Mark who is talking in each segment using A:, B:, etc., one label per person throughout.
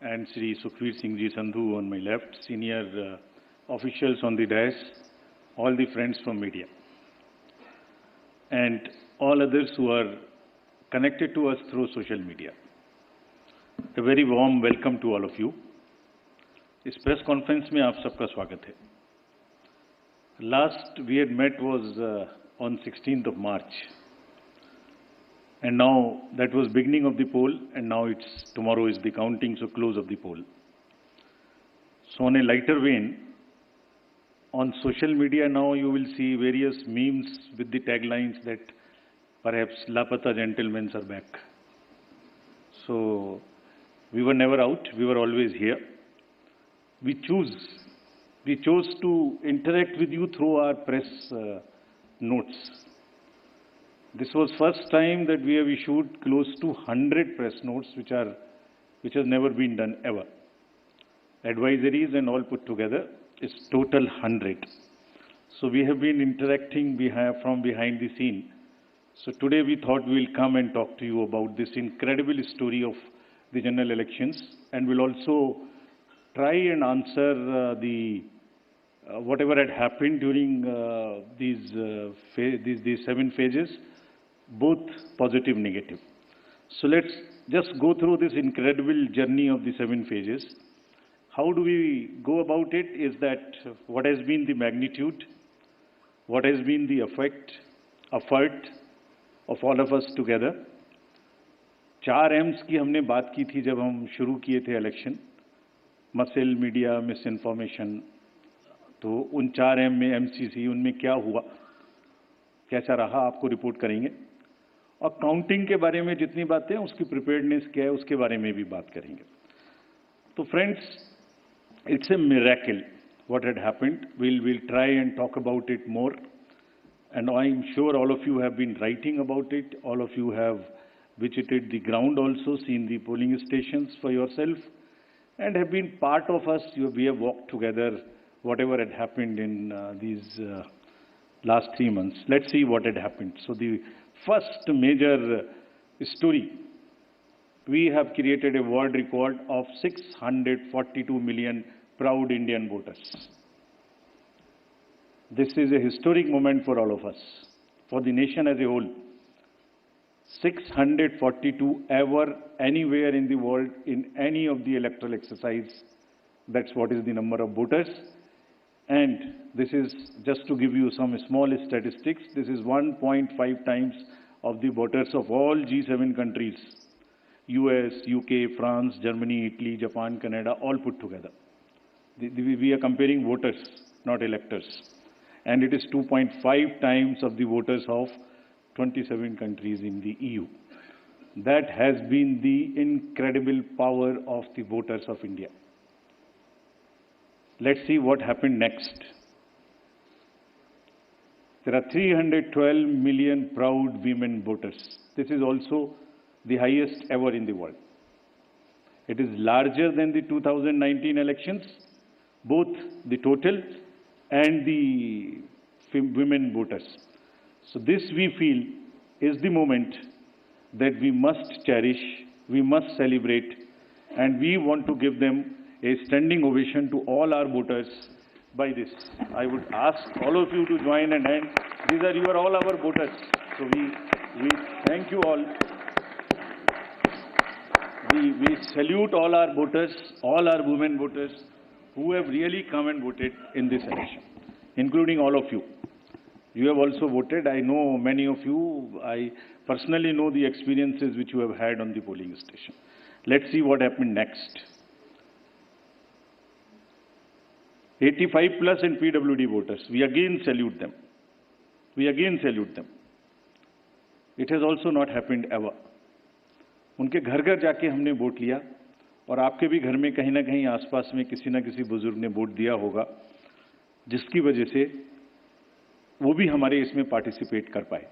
A: and Sri Sukhveer Singh Ji Sandhu on my left, senior officials on the dais, all the friends from media, and all others who are connected to us through social media. A very warm welcome to all of you. इस press conference में आप सबका स्वागत है. Last we had met was on 16th of March, and now that was beginning of the poll, and now tomorrow is the counting, so close of the poll. So on a lighter vein, on social media now you will see various memes with the taglines that perhaps Lapata gentlemen are back. So we were never out, we were always here. We chose to interact with you through our press notes. This was first time that we have issued close to 100 press notes, which has never been done ever. Advisories and all put together is total 100. So we have been interacting from behind the scene. So today we thought we'll come and talk to you about this incredible story of the general elections, and we'll also try and answer whatever had happened during these 7 phases, both positive, negative. So let's just go through this incredible journey of the 7 phases. How do we go about it is that what has been the magnitude, what has been the effort of all of us together. 4 M's की हमने बात की थी जब हम शुरू किए थे election, muscle, media, miss information. तो उन 4 M में MCC, उनमें क्या हुआ, कैसा रहा, आपको रिपोर्ट करेंगे. और काउंटिंग के बारे में जितनी बातें हैं, उसकी प्रिपेयर्डनेस क्या है, उसके बारे में भी बात करेंगे. तो friends, it's a miracle what had happened. We'll try and talk about it more. And I'm sure all of you have been writing about it. All of you have visited the ground also, seen the polling stations for yourself, and have been part of us. We have walked together, whatever had happened in these last 3 months. Let's see what had happened. So the first major story, we have created a world record of 642 million proud Indian voters. This is a historic moment for all of us, for the nation as a whole. 642 ever, anywhere in the world, in any of the electoral exercise. That's what is the number of voters. And this is, just to give you some small statistics, this is 1.5 times of the voters of all G7 countries. US, UK, France, Germany, Italy, Japan, Canada, all put together. We are comparing voters, not electors. And it is 2.5 times of the voters of 27 countries in the EU. That has been the incredible power of the voters of India. Let's see what happened next. There are 312 million proud women voters. This is also the highest ever in the world. It is larger than the 2019 elections, both the total and the women voters. So this, we feel, is the moment that we must cherish, we must celebrate, and we want to give them a standing ovation to all our voters by this. I would ask all of you to join and hand. These are all our voters. So we thank you all. We salute all our voters, all our women voters who have really come and voted in this election, including all of you. You have also voted. I know many of you. I personally know the experiences which you have had on the polling station. Let's see what happened next. 85 plus and PWD voters. We again salute them. It has also not happened ever. उनके घर घर जाके हमने vote लिया, और आपके भी घर में कहीं ना कहीं आसपास में किसी ना किसी बुजुर्ग ने वोट दिया होगा, जिसकी वजह से वो भी हमारे इसमें पार्टिसिपेट कर पाए.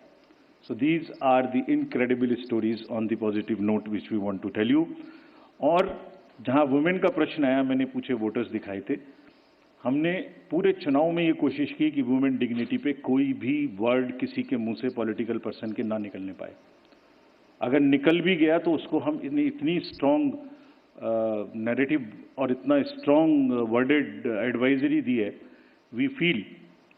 A: So these are the incredible stories on the positive note which we want to tell you. और जहां वुमेन का प्रश्न आया, मैंने पूछे वोटर्स दिखाए थे. हमने पूरे चुनाव में ये कोशिश की कि वुमेन डिग्निटी पे कोई भी वर्ड किसी के मुंह से पॉलिटिकल पर्सन के ना निकलने पाए. अगर निकल भी गया तो उसको हम इतनी स्ट्रांग नैरेटिव और इतना स्ट्रॉन्ग वर्डेड एडवाइजरी दी है, we feel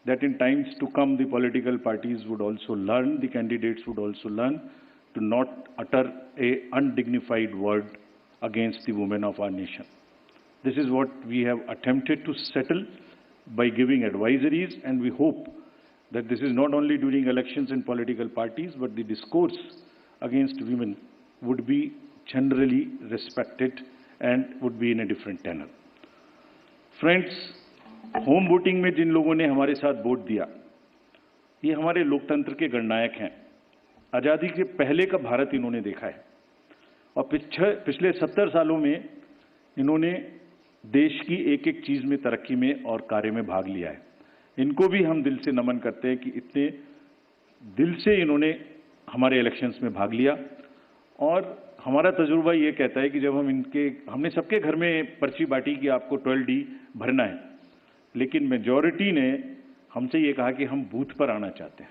A: that in times to come the political parties would also learn, the candidates would also learn to not utter a undignified word against the women of our nation. This is what we have attempted to settle by giving advisories, and we hope that this is not only during elections in political parties, but the discourse against women would be generally respected and would be in a different tenor. Friends, home voting में जिन लोगों ने हमारे साथ vote दिया, ये हमारे लोकतंत्र के गणनायक हैं। आज़ादी के पहले का भारत इन्होंने देखा है और पिछले 70 सालों में इन्होंने देश की एक एक चीज में, तरक्की में और कार्य में भाग लिया है। इनको भी हम दिल से नमन करते हैं कि इतने दिल से इन्होंने हमारे इलेक्शंस में भाग लिया। और हमारा तजुर्बा ये कहता है कि जब हमने सबके घर में पर्ची बांटी कि आपको 12D भरना है, लेकिन मेजॉरिटी ने हमसे ये कहा कि हम बूथ पर आना चाहते हैं।